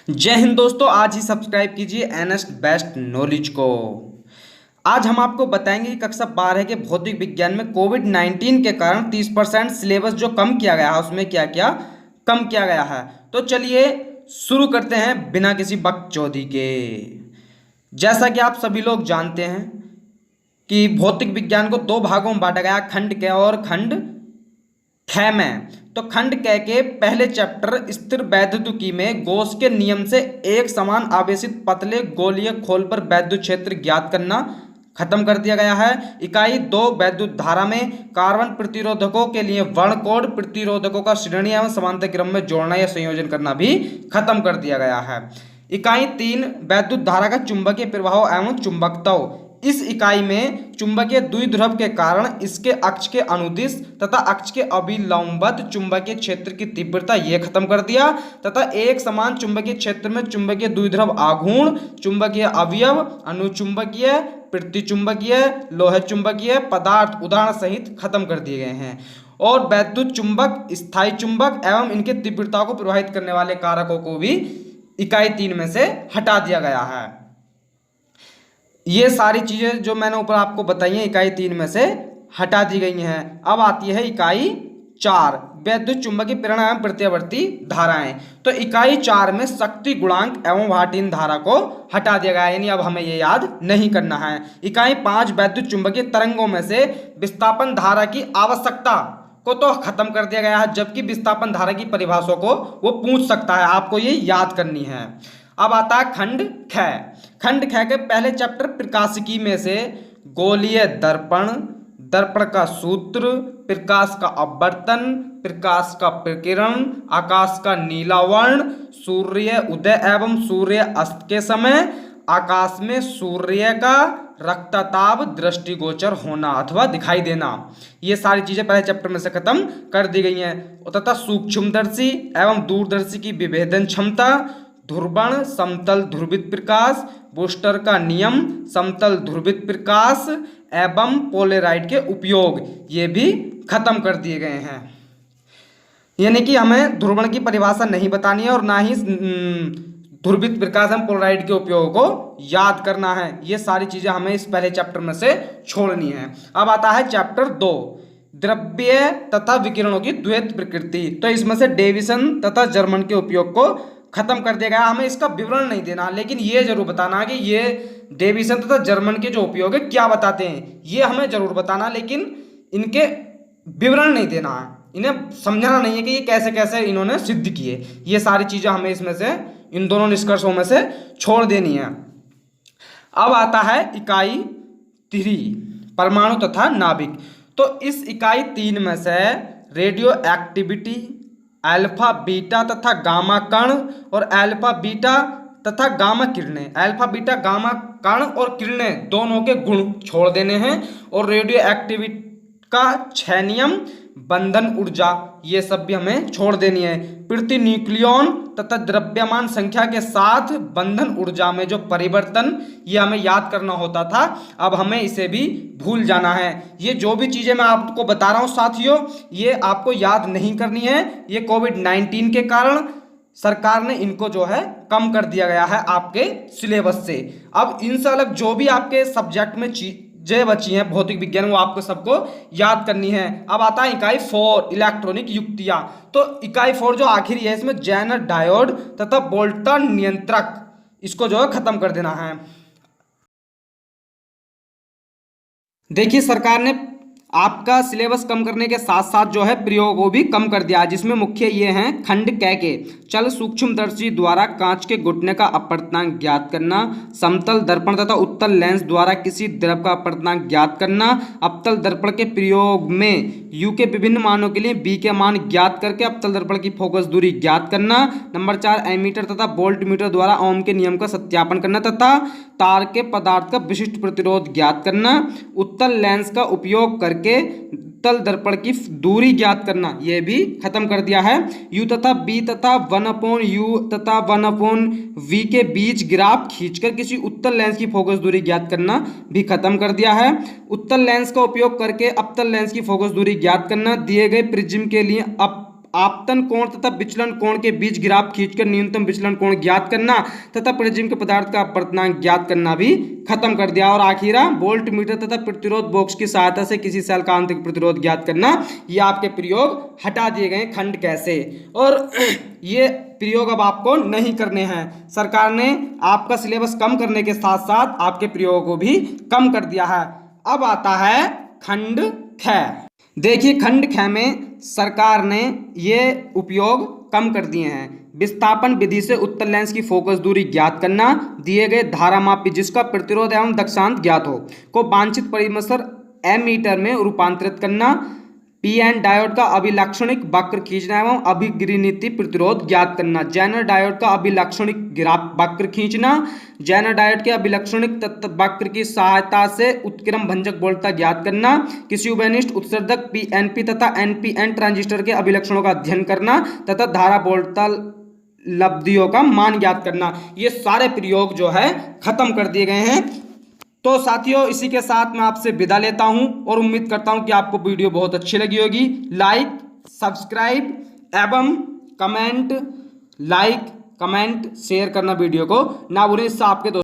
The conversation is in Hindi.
जय हिंद दोस्तों, आज ही सब्सक्राइब कीजिए एनएस बेस्ट नॉलेज को। आज हम आपको बताएंगे कि कक्षा 12 के भौतिक विज्ञान में कोविड-19 के कारण 30% सिलेबस जो कम किया गया है उसमें क्या क्या कम किया गया है। तो चलिए शुरू करते हैं बिना किसी बकचोदी के। जैसा कि आप सभी लोग जानते हैं कि भौतिक विज्ञान को दो भागों में बांटा गया, खंड क और खंड ख में। तो खंड क के पहले चैप्टर स्थिर वैद्युतिकी में गॉस के नियम से एक समान आवेशित पतले गोलीय खोल पर वैद्युत क्षेत्र ज्ञात करना खत्म कर दिया गया है। इकाई 2 वैद्युत धारा में कार्बन प्रतिरोधकों के लिए वर्णकोड प्रतिरोधकों का श्रेणी एवं समांतर क्रम में जोड़ना या संयोजन करना भी खत्म कर दिया गया है। इकाई 3 वैद्युत धारा का चुंबकीय प्रभाव एवं चुंबकत्व। इस इकाई में चुंबकीय द्विध्रुव के कारण इसके अक्ष के अनुदिश तथा अक्ष के अभिलंबवत चुंबकीय क्षेत्र की तीव्रता ये खत्म कर दिया तथा एक समान चुंबकीय क्षेत्र में चुंबकीय द्विध्रुव आघूर्ण, चुंबकीय अवयव, अनुचुंबकीय, प्रतिचुंबकीय, लोह चुंबकीय पदार्थ उदाहरण सहित खत्म कर दिए गए हैं। और वैद्युत चुंबक, स्थायी चुंबक एवं इनके तीव्रता को प्रभावित करने वाले कारकों को भी इकाई 3 में से हटा दिया गया है। ये सारी चीजें जो मैंने ऊपर आपको बताई हैं इकाई 3 में से हटा दी गई हैं। अब आती है इकाई 4 वैद्युत चुंबकीय प्रेरण एवं प्रत्यावर्ती धाराएं। तो इकाई 4 में शक्ति गुणांक एवं वाहटीन धारा को हटा दिया गया है, यानी अब हमें ये याद नहीं करना है। इकाई 5 वैद्युत चुंबकीय तरंगों में से विस्थापन धारा की आवश्यकता को तो खत्म कर दिया गया है, जबकि विस्थापन धारा की परिभाषा को वो पूछ सकता है, आपको ये याद करनी है। अब आता है खंड ख। खंड ख के पहले चैप्टर प्रकाशिकी में से गोलीय दर्पण, दर्पण का सूत्र, प्रकाश का अपवर्तन, प्रकाश का प्रकीर्ण, आकाश का नीला वर्ण, सूर्य उदय एवं सूर्य अस्त के समय आकाश में सूर्य का रक्तताप दृष्टिगोचर होना अथवा दिखाई देना, ये सारी चीजें पहले चैप्टर में से खत्म कर दी गई हैं। तथा सूक्ष्मदर्शी एवं दूरदर्शी की विभेदन क्षमता, ध्रुवण, समतल ध्रुवित प्रकाश, बूस्टर का नियम, समतल ध्रुवित प्रकाश एवं पोलेराइड के उपयोग, ये भी खत्म कर दिए गए हैं। यानी कि हमें ध्रुवण की परिभाषा नहीं बतानी है और ना ही ध्रुवित प्रकाश एवं पोलेराइड के उपयोग को याद करना है। ये सारी चीजें हमें इस पहले चैप्टर में से छोड़नी है। अब आता है चैप्टर 2 द्रव्य तथा विकिरणों की द्वैत प्रकृति। तो इसमें से डेविसन तथा जर्मन के उपयोग को खत्म कर दिया गया। हमें इसका विवरण नहीं देना, लेकिन ये जरूर बताना कि ये डेविसन तथा जर्मन के जो उपयोग है क्या बताते हैं, ये हमें जरूर बताना, लेकिन इनके विवरण नहीं देना है, इन्हें समझाना नहीं है कि ये कैसे कैसे इन्होंने सिद्ध किए। ये सारी चीजें हमें इसमें से इन दोनों निष्कर्षों में से छोड़ देनी है। अब आता है इकाई 3 परमाणु तथा नाभिक। तो इस इकाई 3 में से रेडियो एक्टिविटी, अल्फा बीटा तथा गामा कण और अल्फा बीटा तथा गामा किरणें, अल्फा बीटा गामा कण और किरणें दोनों के गुण छोड़ देने हैं। और रेडियो एक्टिविटी का 6 नियम, बंधन ऊर्जा, ये सब भी हमें छोड़ देनी है। प्रति न्यूक्लियॉन तथा द्रव्यमान संख्या के साथ बंधन ऊर्जा में जो परिवर्तन, ये हमें याद करना होता था, अब हमें इसे भी भूल जाना है। ये जो भी चीजें मैं आपको बता रहा हूं साथियों, ये आपको याद नहीं करनी है। ये कोविड-19 के कारण सरकार ने इनको जो है कम कर दिया गया है आपके सिलेबस से। अब इनसे अलग जो भी आपके सब्जेक्ट में चीजें बची हैं भौतिक विज्ञान, वो आपको सबको याद करनी है। अब आता है इकाई 4 इलेक्ट्रॉनिक युक्तियां। तो इकाई 4 जो आखिरी है, इसमें जेनर डायोड तथा बोल्टन नियंत्रक, इसको जो है खत्म कर देना है। देखिए, सरकार ने आपका सिलेबस कम करने के साथ साथ जो है प्रयोग को भी कम कर दिया, जिसमें मुख्य ये हैं खंड क के चल सूक्ष्मदर्शी द्वारा कांच के घुटने का अपवर्तनांक ज्ञात करना, समतल दर्पण तथा उत्तल लेंस द्वारा किसी द्रव का अपवर्तनांक ज्ञात करना, अवतल दर्पण के प्रयोग में U के विभिन्न मानों के लिए B के मान ज्ञात करके अवतल दर्पण की फोकस दूरी ज्ञात करना, नंबर 4 एमीटर तथा वोल्ट मीटर द्वारा ओम के नियम का सत्यापन करना तथा तार के पदार्थ का विशिष्ट प्रतिरोध ज्ञात करना, उत्तल लेंस का उपयोग करके तल दर्पण की दूरी ज्ञात करना, यह भी खत्म कर दिया है। U तथा B तथा 1/U तथा 1/V के बीच ग्राफ खींचकर किसी उत्तल लेंस की फोकस दूरी ज्ञात करना भी खत्म कर दिया है। उत्तल लेंस का उपयोग करके अवतल लेंस की फोकस दूरी ज्ञात करना, दिए गए प्रिज्म के लिए आपतन कोण तथा विचलन कोण के बीच ग्राफ खींचकर न्यूनतम विचलन कोण ज्ञात करना तथा प्रतिबिंब के पदार्थ का अपवर्तनांक ज्ञात करना भी खत्म कर दिया। और आखिर वोल्ट मीटर तथा प्रतिरोध बॉक्स की सहायता से किसी सेल का आंतरिक प्रतिरोध ज्ञात करना, ये आपके प्रयोग हटा दिए गए खंड कैसे। और ये प्रयोग अब आपको नहीं करने हैं। सरकार ने आपका सिलेबस कम करने के साथ साथ आपके प्रयोगों को भी कम कर दिया है। अब आता है खंड ख। देखिए खंड ख में सरकार ने ये उपयोग कम कर दिए हैं। विस्थापन विधि से उत्तल लेंस की फोकस दूरी ज्ञात करना, दिए गए धारा मापी जिसका प्रतिरोध एवं दक्षांत ज्ञात हो को वांछित परिमसर एमीटर में रूपांतरित करना, पीएन डायोड का अभिलक्षणिक वक्र खींचना एवं अभिगिरिनीति प्रतिरोध ज्ञात करना, जेनर डायोड का अभिलक्षणिक वक्र खींचना, जेनर डायोड के अभिलक्षणिक वक्र की सहायता से उत्क्रम भंजक वोल्टता ज्ञात करना, किसी उभयनिष्ठ उत्सर्जक पीएनपी तथा एनपीएन ट्रांजिस्टर के अभिलक्षणों का अध्ययन करना तथा धारा वोल्टता लब्धियों का मान ज्ञात करना। ये सारे प्रयोग जो है खत्म कर दिए गए हैं। तो साथियों, इसी के साथ मैं आपसे विदा लेता हूं और उम्मीद करता हूं कि आपको वीडियो बहुत अच्छी लगी होगी। लाइक, सब्सक्राइब एवं कमेंट, शेयर करना वीडियो को ना भूलें। इससे आपके दोस्तों